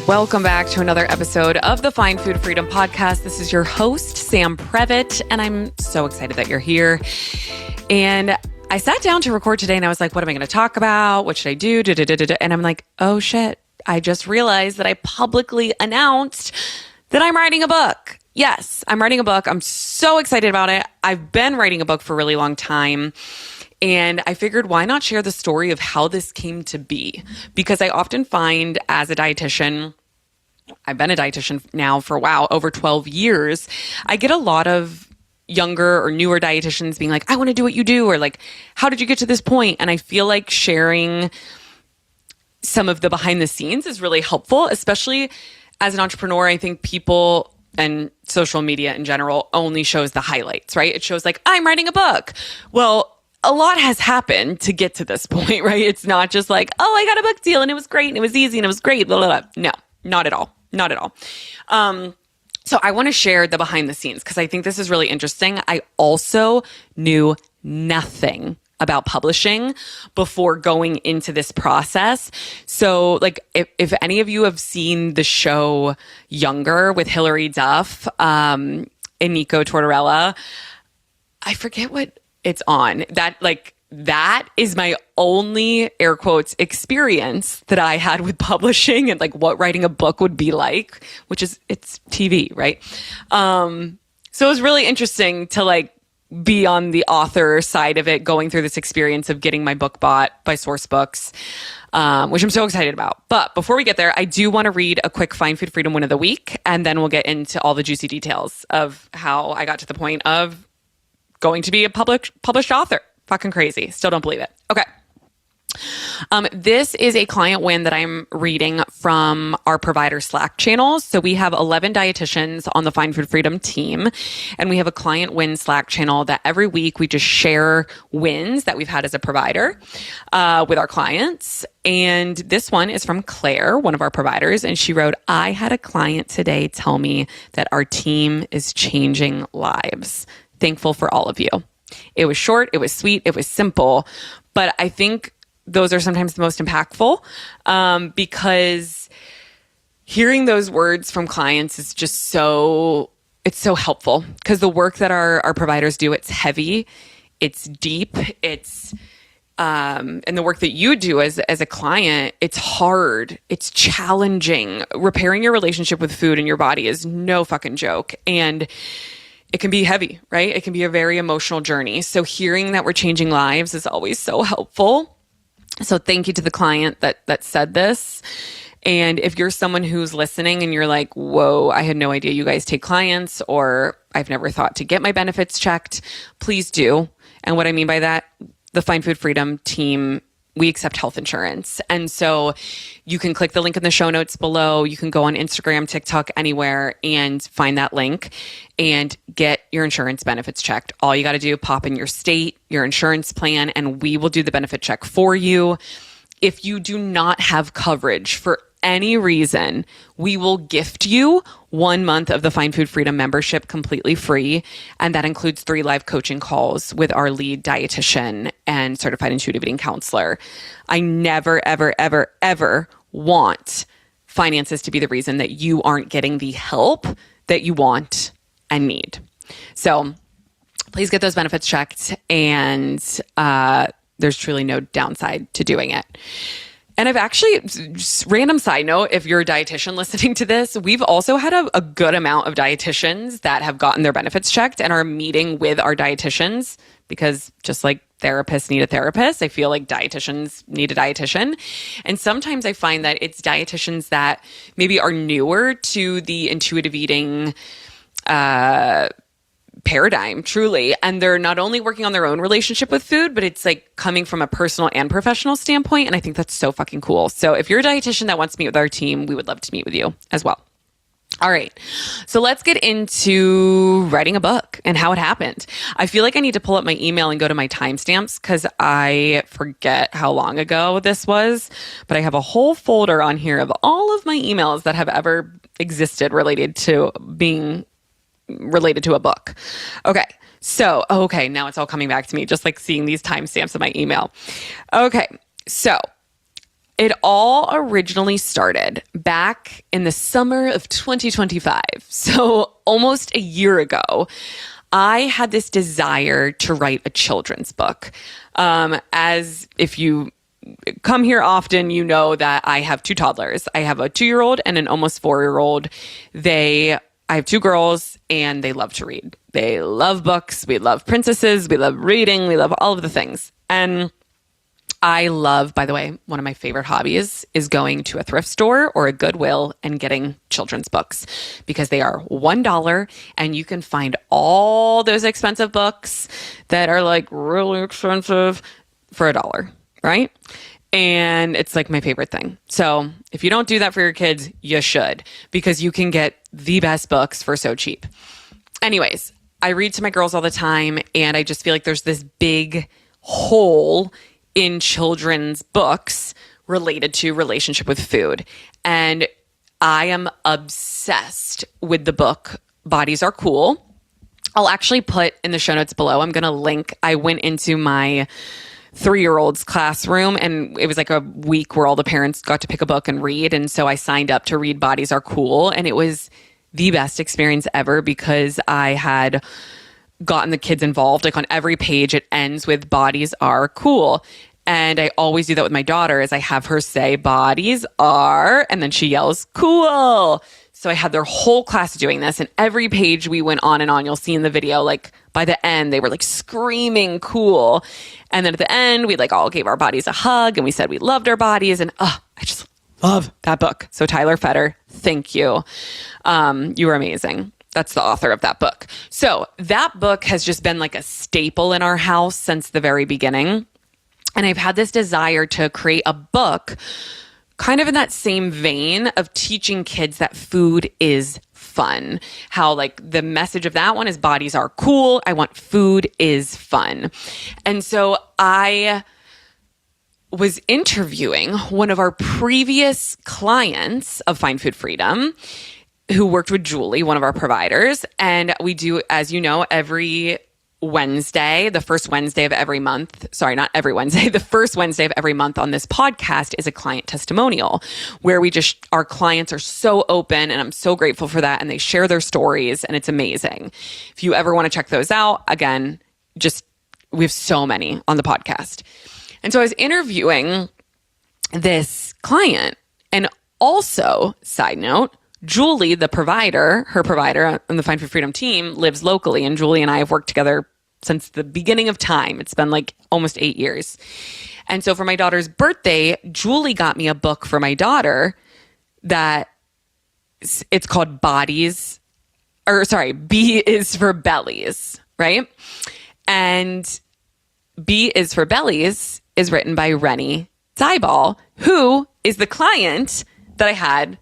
Welcome back to another episode of the Find Food Freedom Podcast. This is your host, Sam Previtt, and I'm so excited that you're here. And I sat down to record today and I was like, what am I going to talk about? What should I do? And I'm like, oh shit, I just realized that I publicly announced that I'm writing a book. Yes, I'm writing a book. I'm so excited about it. I've been writing a book for a really long time. And I figured, why not share the story of how this came to be? Because I often find as a dietitian, I've been a dietitian now for, over 12 years. I get a lot of younger or newer dietitians being like, I want to do what you do, or like, how did you get to this point? And I feel like sharing some of the behind the scenes is really helpful, especially as an entrepreneur. I think people and social media in general only shows the highlights, right? It shows like, I'm writing a book. Well, a lot has happened to get to this point, right? It's not just like, oh, I got a book deal and it was great and it was easy and it was great. Blah, blah, blah. No, not at all. Not at all. So I want to share the behind the scenes because I think this is really interesting. I also knew nothing about publishing before going into this process. So like if any of you have seen the show Younger with Hilary Duff and Nico Tortorella, I forget what it's on. That is my only air quotes experience that I had with publishing and like what writing a book would be like, which is it's TV, right? So it was really interesting to like be on the author side of it, going through this experience of getting my book bought by Source Books, which I'm so excited about. But before we get there, I do want to read a quick Find Food Freedom win of the week, and then we'll get into all the juicy details of how I got to the point of going to be a published author. Fucking crazy. Still don't believe it. Okay. This is a client win that I'm reading from our provider Slack channel. So we have 11 dietitians on the Find Food Freedom team, and we have a client win Slack channel that every week we just share wins that we've had as a provider with our clients. And this one is from Claire, one of our providers, and she wrote, I had a client today tell me that our team is changing lives. Thankful for all of you. It was short, it was sweet, it was simple, but I think those are sometimes the most impactful because hearing those words from clients is just it's so helpful because the work that our providers do, it's heavy, it's deep, and the work that you do as a client, it's hard, it's challenging. Repairing your relationship with food and your body is no fucking joke. And it can be heavy, right? It can be a very emotional journey. So hearing that we're changing lives is always so helpful. So thank you to the client that said this. And if you're someone who's listening and you're like, whoa, I had no idea you guys take clients, or I've never thought to get my benefits checked, please do. And what I mean by that, the Find Food Freedom team, we accept health insurance. And so you can click the link in the show notes below. You can go on Instagram, TikTok, anywhere and find that link and get your insurance benefits checked. All you got to do, pop in your state, your insurance plan, and we will do the benefit check for you. If you do not have coverage for any reason, we will gift you 1 month of the Find Food Freedom membership completely free. And that includes 3 live coaching calls with our lead dietitian and certified intuitive eating counselor. I never, ever, ever, ever want finances to be the reason that you aren't getting the help that you want and need. So please get those benefits checked. And there's truly no downside to doing it. And I've actually, just random side note, if you're a dietitian listening to this, we've also had a good amount of dietitians that have gotten their benefits checked and are meeting with our dietitians because just like therapists need a therapist, I feel like dietitians need a dietitian. And sometimes I find that it's dietitians that maybe are newer to the intuitive eating paradigm, truly. And they're not only working on their own relationship with food, but it's like coming from a personal and professional standpoint. And I think that's so fucking cool. So if you're a dietitian that wants to meet with our team, we would love to meet with you as well. All right. So let's get into writing a book and how it happened. I feel like I need to pull up my email and go to my timestamps because I forget how long ago this was, but I have a whole folder on here of all of my emails that have ever existed related to being related to a book. Okay. So, now it's all coming back to me, just like seeing these timestamps in my email. Okay. So It all originally started back in the summer of 2025. So almost a year ago, I had this desire to write a children's book. As if you come here often, you know that I have two toddlers. I have a 2-year-old and an almost 4-year-old. I have 2 girls and they love to read. They love books. We love princesses. We love reading. We love all of the things. And I love, by the way, one of my favorite hobbies is going to a thrift store or a Goodwill and getting children's books because they are $1 and you can find all those expensive books that are like really expensive for $1, right? And it's like my favorite thing. So if you don't do that for your kids, you should, because you can get the best books for so cheap. Anyways, I read to my girls all the time and I just feel like there's this big hole in children's books related to relationship with food. And I am obsessed with the book Bodies Are Cool. I'll actually put in the show notes below, I'm going to link, I went into my 3-year-old's classroom and it was like a week where all the parents got to pick a book and read. And so I signed up to read Bodies Are Cool. And it was the best experience ever because I had gotten the kids involved. Like on every page, it ends with bodies are cool. And I always do that with my daughter is I have her say bodies are, and then she yells cool. So I had their whole class doing this and every page we went on and on. You'll see in the video, like by the end, they were like screaming cool. And then at the end, we like all gave our bodies a hug and we said we loved our bodies. And I just love that book. So Tyler Fetter, thank you. You were amazing. That's the author of that book. So that book has just been like a staple in our house since the very beginning. And I've had this desire to create a book kind of in that same vein of teaching kids that food is fun. How like the message of that one is bodies are cool. I want food is fun. And so I was interviewing one of our previous clients of Find Food Freedom who worked with Julie, one of our providers. And we do, as you know, every Wednesday, the first Wednesday of every month, sorry, not every Wednesday, the first Wednesday of every month on this podcast is a client testimonial where our clients are so open and I'm so grateful for that. And they share their stories and it's amazing. If you ever want to check those out, again, we have so many on the podcast. And so I was interviewing this client and also, side note, Julie, her provider on the Find Food Freedom team lives locally and Julie and I have worked together since the beginning of time. It's been like almost 8 years. And so for my daughter's birthday, Julie got me a book for my daughter that it's called B is for Bellies, right? And B is for Bellies is written by Rennie Zybal, who is the client that I had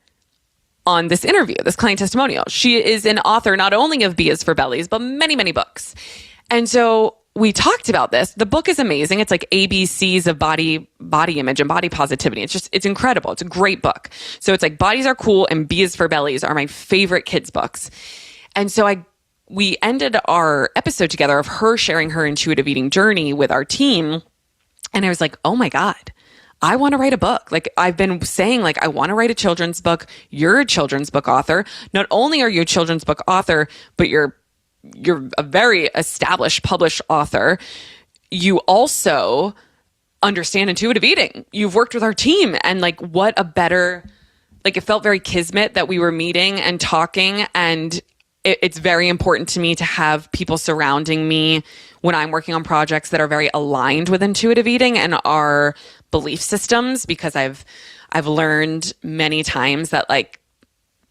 on this interview, this client testimonial. She is an author not only of B is for Bellies, but many, many books. And so we talked about this. The book is amazing. It's like ABCs of body image and body positivity. It's incredible. It's a great book. So it's like Bodies Are Cool and B is for Bellies are my favorite kids' books. And so we ended our episode together of her sharing her intuitive eating journey with our team. And I was like, oh my God, I want to write a book. Like I've been saying, like, I want to write a children's book. You're a children's book author. Not only are you a children's book author, but you're a very established published author. You also understand intuitive eating. You've worked with our team and like what a better, like it felt very kismet that we were meeting and talking. And it's very important to me to have people surrounding me when I'm working on projects that are very aligned with intuitive eating and our belief systems, because I've learned many times that like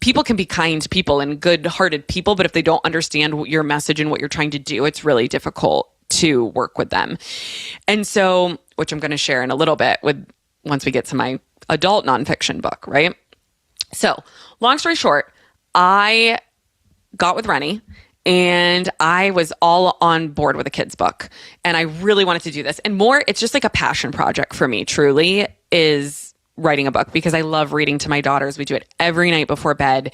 people can be kind people and good-hearted people, but if they don't understand your message and what you're trying to do, it's really difficult to work with them. And so, which I'm going to share in a little bit once we get to my adult nonfiction book, right? So, long story short, I got with Rennie and I was all on board with a kid's book and I really wanted to do this. And more, it's just like a passion project for me, truly, is writing a book because I love reading to my daughters. We do it every night before bed.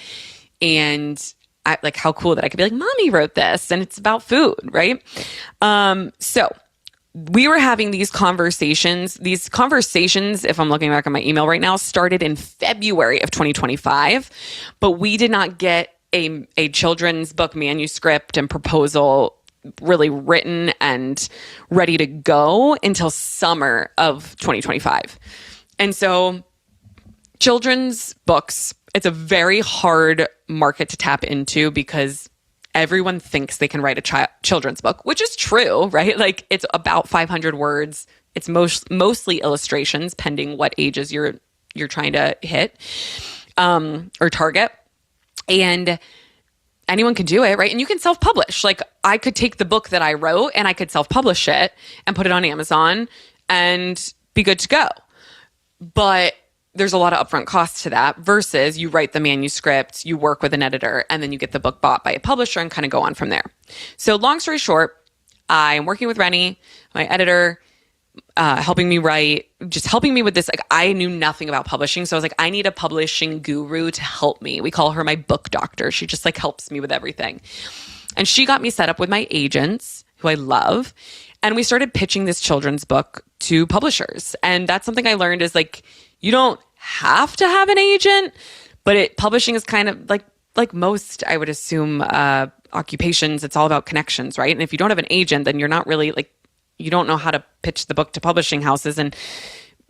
And how cool that I could be like, Mommy wrote this and it's about food, right? So we were having these conversations. These conversations, if I'm looking back on my email right now, started in February of 2025, but we did not get a children's book manuscript and proposal really written and ready to go until summer of 2025. And so children's books, it's a very hard market to tap into because everyone thinks they can write a children's book, which is true, right? Like it's about 500 words. It's mostly illustrations, pending what ages you're trying to hit or target. And anyone can do it, right? And you can self-publish. Like I could take the book that I wrote and I could self-publish it and put it on Amazon and be good to go. But there's a lot of upfront costs to that versus you write the manuscript, you work with an editor, and then you get the book bought by a publisher and kind of go on from there. So long story short, I'm working with Rennie, my editor, helping me write, just helping me with this. Like I knew nothing about publishing. So I was like, I need a publishing guru to help me. We call her my book doctor. She just like helps me with everything. And she got me set up with my agents, who I love. And we started pitching this children's book to publishers. And that's something I learned is like, you don't have to have an agent, but publishing is kind of like most, I would assume, occupations. It's all about connections, right? And if you don't have an agent, then you're not really like, you don't know how to pitch the book to publishing houses. And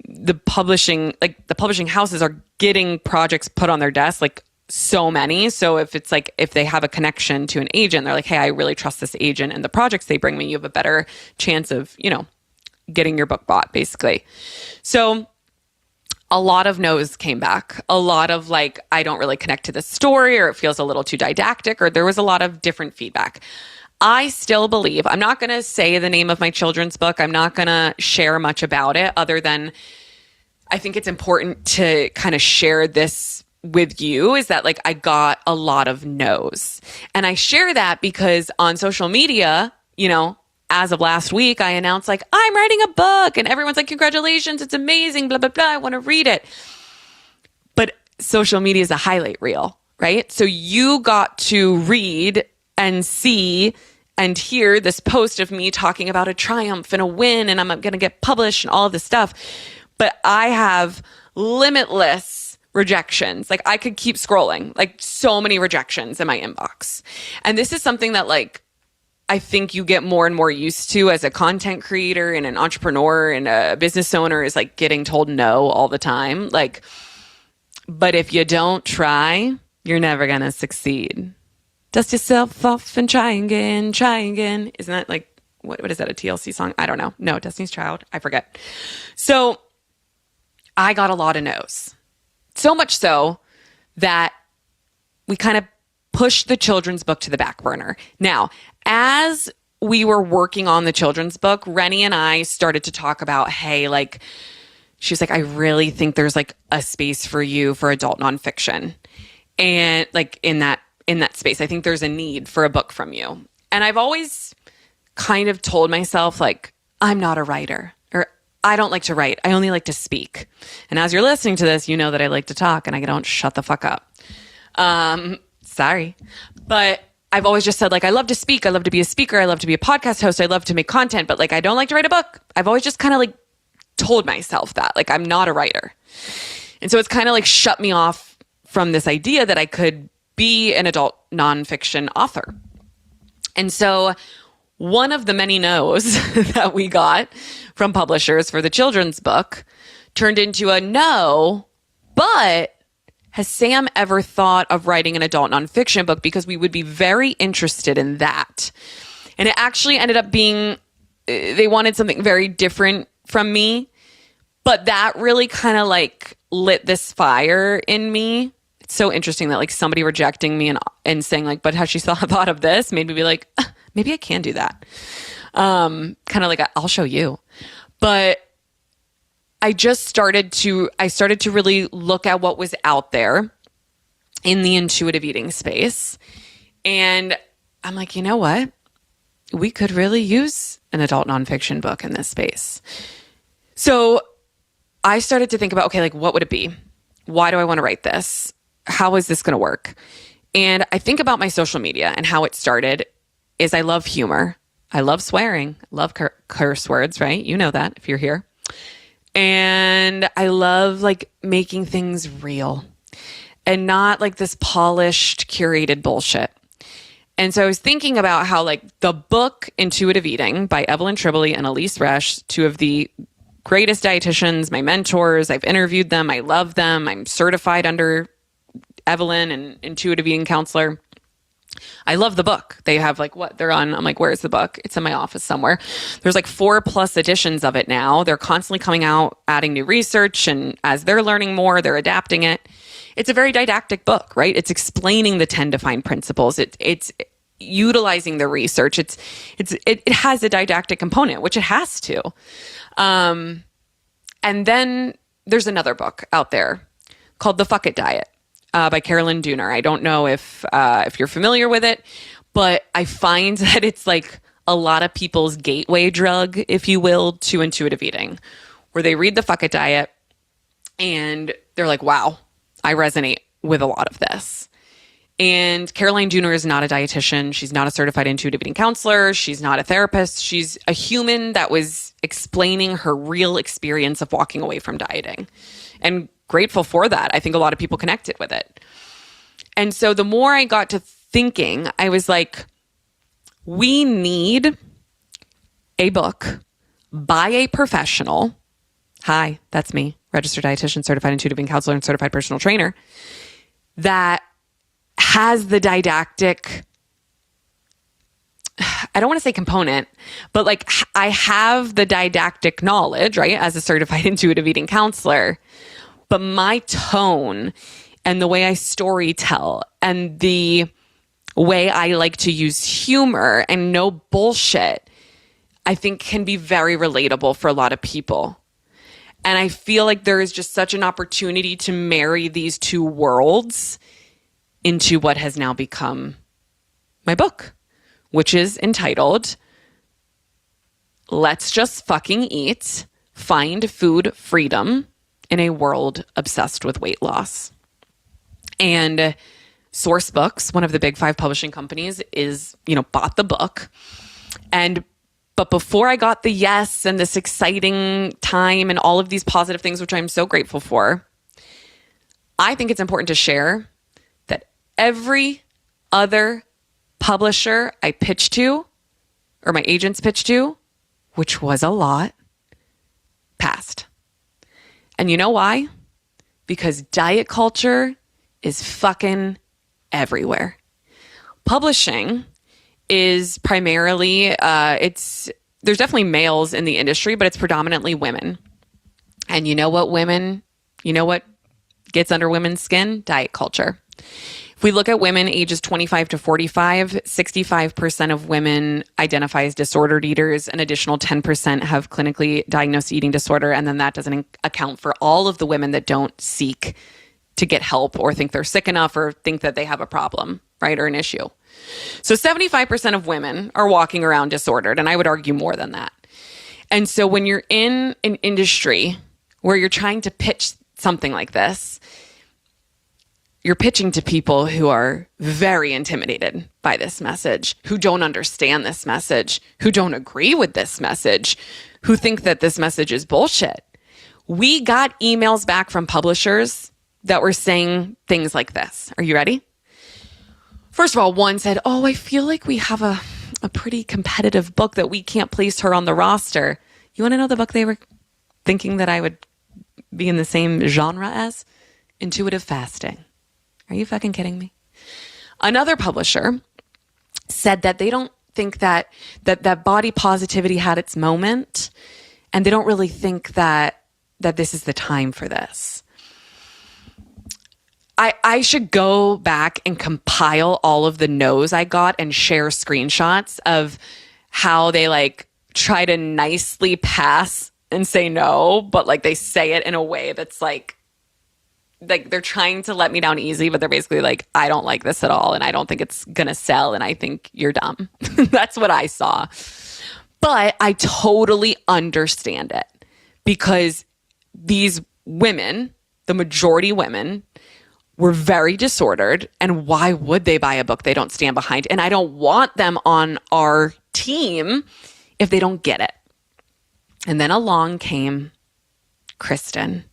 the publishing houses are getting projects put on their desk, like so many. So if it's like, if they have a connection to an agent, they're like, hey, I really trust this agent and the projects they bring me, you have a better chance of, getting your book bought, basically. So a lot of no's came back. A lot of like, I don't really connect to this story, or it feels a little too didactic, or there was a lot of different feedback. I still believe, I'm not going to say the name of my children's book. I'm not going to share much about it other than I think it's important to kind of share this with you, is that like I got a lot of no's. And I share that because on social media, as of last week, I announced like, I'm writing a book and everyone's like, congratulations, it's amazing, blah, blah, blah. I want to read it. But social media is a highlight reel, right? So you got to read and see and hear this post of me talking about a triumph and a win and I'm going to get published and all of this stuff. But I have limitless rejections. Like I could keep scrolling, like so many rejections in my inbox. And this is something that like, I think you get more and more used to as a content creator and an entrepreneur and a business owner, is like getting told no all the time. Like, but if you don't try, you're never going to succeed. Dust yourself off and try again, try again. Isn't that like, what is that, a TLC song? I don't know. No, Destiny's Child. I forget. So I got a lot of no's. So much so that we kind of pushed the children's book to the back burner. Now, as we were working on the children's book, Rennie and I started to talk about, hey, like, she was like, I really think there's like a space for you for adult nonfiction. And like in that space, I think there's a need for a book from you. And I've always kind of told myself like, I'm not a writer, or I don't like to write. I only like to speak. And as you're listening to this, you know that I like to talk and I don't shut the fuck up. Sorry. But I've always just said like, I love to speak. I love to be a speaker. I love to be a podcast host. I love to make content, but like, I don't like to write a book. I've always just kind of like told myself that like, I'm not a writer. And so it's kind of like shut me off from this idea that I could be an adult nonfiction author. And so one of the many no's that we got from publishers for the children's book turned into a no, but has Sam ever thought of writing an adult nonfiction book? Because we would be very interested in that. And it actually ended up being, they wanted something very different from me, but that really kind of like lit this fire in me. It's so interesting that like somebody rejecting me and saying like, but has she thought of this? Made me be like, maybe I can do that. Kind of like, I'll show you. But I started to really look at what was out there in the intuitive eating space. And I'm like, you know what? We could really use an adult nonfiction book in this space. So I started to think about, okay, like what would it be? Why do I want to write this? How is this going to work? And I think about my social media and how it started is I love humor. I love swearing. I love curse words, right? You know that if you're here. And I love like making things real and not like this polished, curated bullshit. And so I was thinking about how like the book Intuitive Eating by Evelyn Tribole and Elise Resch, two of the greatest dietitians, my mentors, I've interviewed them. I love them. I'm certified under Evelyn and Intuitive Eating Counselor. I love the book. They have like what they're on. I'm like, where's the book? It's in my office somewhere. There's like 4+ editions of it now. They're constantly coming out, adding new research. And as they're learning more, they're adapting it. It's a very didactic book, right? It's explaining the 10 defined principles. It's utilizing the research. It has a didactic component, which it has to. And then there's another book out there called The Fuck It Diet. By Carolyn Dooner. I don't know if you're familiar with it, but I find that it's like a lot of people's gateway drug, if you will, to intuitive eating, where they read The Fuck It Diet and they're like, wow, I resonate with a lot of this. And Caroline Dooner is not a dietitian. She's not a certified intuitive eating counselor. She's not a therapist. She's a human that was explaining her real experience of walking away from dieting. And grateful for that. I think a lot of people connected with it. And so the more I got to thinking, I was like, we need a book by a professional. Hi, that's me, registered dietitian, certified intuitive eating counselor, and certified personal trainer, that has the didactic, I don't want to say component, but like I have the didactic knowledge, right, as a certified intuitive eating counselor. But my tone and the way I story tell and the way I like to use humor and no bullshit, I think can be very relatable for a lot of people. And I feel like there is just such an opportunity to marry these two worlds into what has now become my book, which is entitled, Let's Just Fucking Eat, Find Food Freedom in a World Obsessed with Weight Loss. And Source Books, one of the big 5 publishing companies, bought the book. But before I got the yes and this exciting time and all of these positive things, which I'm so grateful for, I think it's important to share that every other publisher I pitched to, or my agents pitched to, which was a lot, passed. And you know why? Because diet culture is fucking everywhere. Publishing is primarily, there's definitely males in the industry, but it's predominantly women. And you know what gets under women's skin? Diet culture. If we look at women ages 25 to 45, 65% of women identify as disordered eaters. An additional 10% have clinically diagnosed eating disorder. And then that doesn't account for all of the women that don't seek to get help or think they're sick enough or think that they have a problem, right? Or an issue. So 75% of women are walking around disordered. And I would argue more than that. And so when you're in an industry where you're trying to pitch something like this, you're pitching to people who are very intimidated by this message, who don't understand this message, who don't agree with this message, who think that this message is bullshit. We got emails back from publishers that were saying things like this. Are you ready? First of all, one said, oh, I feel like we have a pretty competitive book that we can't place her on the roster. You want to know the book they were thinking that I would be in the same genre as? Intuitive Fasting. Are you fucking kidding me? Another publisher said that they don't think that body positivity had its moment, and they don't really think that this is the time for this. I should go back and compile all of the no's I got and share screenshots of how they like try to nicely pass and say no, but like they say it in a way that's like they're trying to let me down easy, but they're basically like, I don't like this at all. And I don't think it's going to sell. And I think you're dumb. That's what I saw. But I totally understand it because these women, the majority women, were very disordered. And why would they buy a book they don't stand behind? And I don't want them on our team if they don't get it. And then along came Kristen,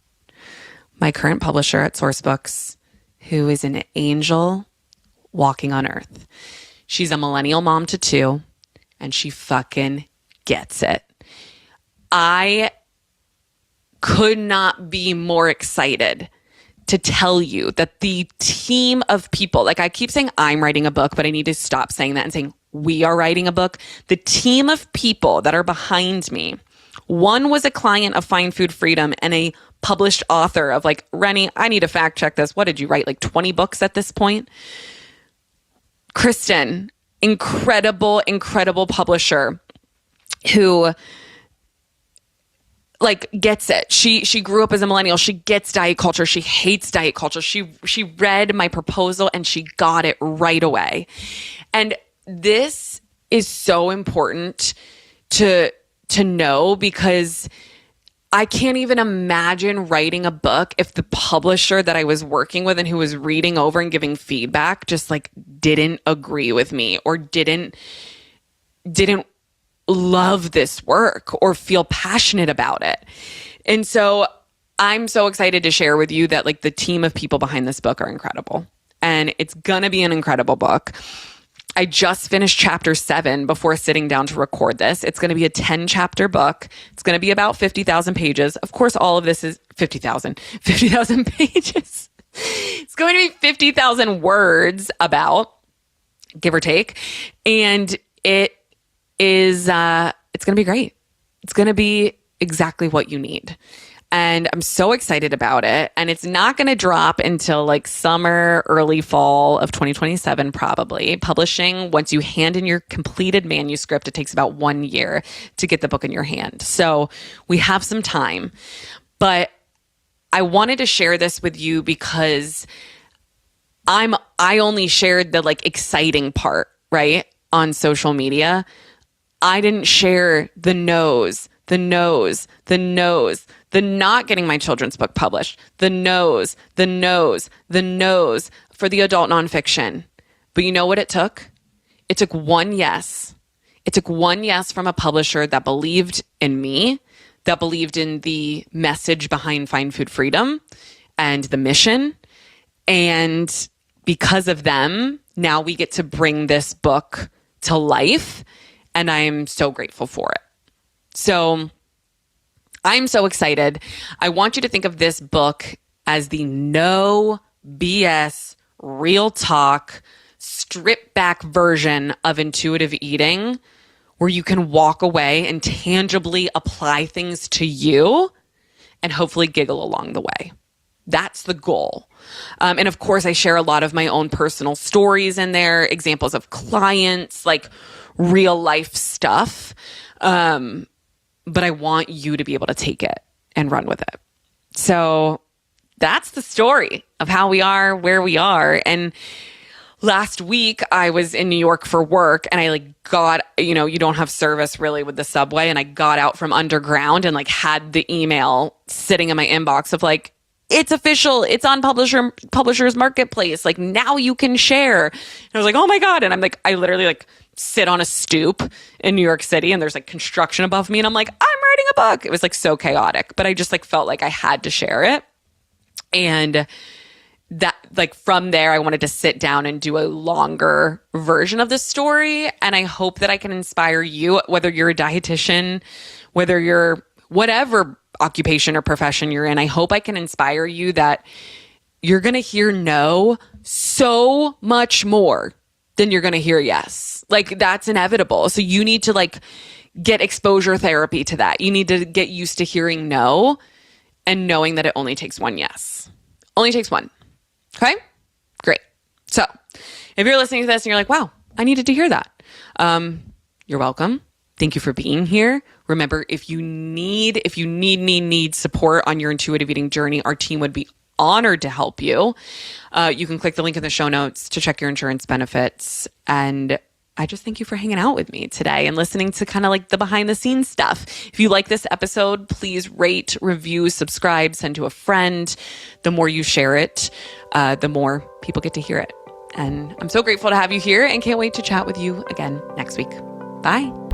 my current publisher at Sourcebooks, who is an angel walking on earth. She's a millennial mom to two, and she fucking gets it. I could not be more excited to tell you that the team of people, like I keep saying I'm writing a book, but I need to stop saying that and saying we are writing a book. The team of people that are behind me, one was a client of Find Food Freedom and a published author of like, Rennie, I need to fact check this. What did you write? Like 20 books at this point? Kristen, incredible, incredible publisher who like gets it. She grew up as a millennial. She gets diet culture. She hates diet culture. She read my proposal and she got it right away. And this is so important to know, because I can't even imagine writing a book if the publisher that I was working with and who was reading over and giving feedback just like didn't agree with me or didn't love this work or feel passionate about it. And so I'm so excited to share with you that like the team of people behind this book are incredible, and it's going to be an incredible book. I just finished chapter 7 before sitting down to record this. It's going to be a 10-chapter book. It's going to be about 50,000 pages. Of course, all of this is 50,000 pages. It's going to be 50,000 words about, give or take. And it is, it's going to be great. It's going to be exactly what you need. And I'm so excited about it. And it's not going to drop until like summer, early fall of 2027, probably. Publishing, once you hand in your completed manuscript, it takes about 1 year to get the book in your hand. So we have some time. But I wanted to share this with you because I only shared the like exciting part, right, on social media. I didn't share the no's, the not getting my children's book published, the no's for the adult nonfiction. But you know what it took? It took one yes. It took one yes from a publisher that believed in me, that believed in the message behind Find Food Freedom and the mission. And because of them, now we get to bring this book to life. And I'm so grateful for it. So I'm so excited. I want you to think of this book as the no BS, real talk, stripped back version of intuitive eating, where you can walk away and tangibly apply things to you and hopefully giggle along the way. That's the goal. And of course, I share a lot of my own personal stories in there, examples of clients, like real life stuff. But I want you to be able to take it and run with it. So that's the story of how we are, where we are. And last week I was in New York for work, and I like got, you don't have service really with the subway. And I got out from underground and like had the email sitting in my inbox of like, it's official. It's on Publishers Marketplace. Like now you can share. And I was like, oh my God. And I'm like, I literally like sit on a stoop in New York City, and there's like construction above me. And I'm like, I'm writing a book. It was like so chaotic, but I just like felt like I had to share it. And that like from there, I wanted to sit down and do a longer version of the story. And I hope that I can inspire you, whether you're a dietitian, whether you're whatever occupation or profession you're in. I hope I can inspire you that you're going to hear no so much more than you're going to hear yes. Like that's inevitable. So you need to like get exposure therapy to that. You need to get used to hearing no and knowing that it only takes one yes. Only takes one. Okay? Great. So if you're listening to this and you're like, wow, I needed to hear that. You're welcome. Thank you for being here. Remember, if you need support on your intuitive eating journey, our team would be honored to help you. You can click the link in the show notes to check your insurance benefits and I just thank you for hanging out with me today and listening to kind of like the behind the scenes stuff. If you like this episode, please rate, review, subscribe, send to a friend. The more you share it, the more people get to hear it. And I'm so grateful to have you here and can't wait to chat with you again next week. Bye.